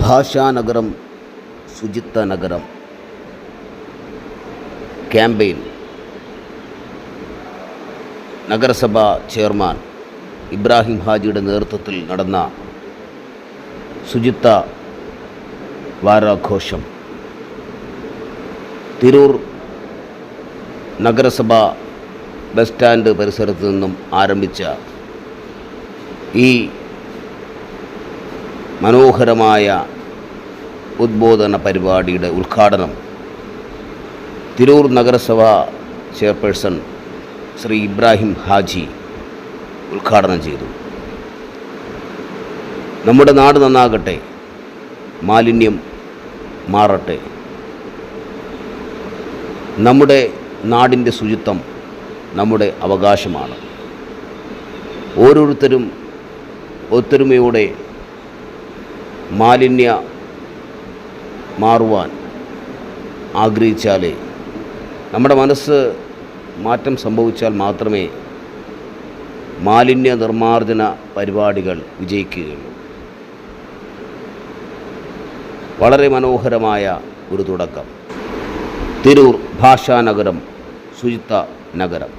ഭാഷാനഗരം ശുചിത്വ നഗരം ക്യാമ്പയിൻ നഗരസഭാ ചെയർമാൻ ഇബ്രാഹിം ഹാജിയുടെ നേതൃത്വത്തിൽ നടന്ന ശുചിത്വ വാരാഘോഷം തിരൂർ നഗരസഭ ബസ് സ്റ്റാൻഡ് പരിസരത്ത് നിന്നും ആരംഭിച്ച ഈ മനോഹരമായ ഉദ്ബോധന പരിപാടിയുടെ ഉദ്ഘാടനം തിരൂർ നഗരസഭ ചെയർപേഴ്സൺ ശ്രീ ഇബ്രാഹിം ഹാജി ഉദ്ഘാടനം ചെയ്തു. നമ്മുടെ നാട് നന്നാകട്ടെ, മാലിന്യം മാറട്ടെ. നമ്മുടെ നാടിൻ്റെ ശുചിത്വം നമ്മുടെ അവകാശമാണ്. ഓരോരുത്തരും ഒത്തൊരുമയോടെ മാലിന്യ മാറുവാൻ ആഗ്രഹിച്ചാലേ, നമ്മുടെ മനസ്സ് മാറ്റം സംഭവിച്ചാൽ മാത്രമേ മാലിന്യ നിർമ്മാർജ്ജന പരിപാടികൾ വിജയിക്കുകയുള്ളൂ. വളരെ മനോഹരമായ ഒരു തുടക്കം. തിരൂർ ഭാഷാനഗരം ശുചിത്വ നഗരം.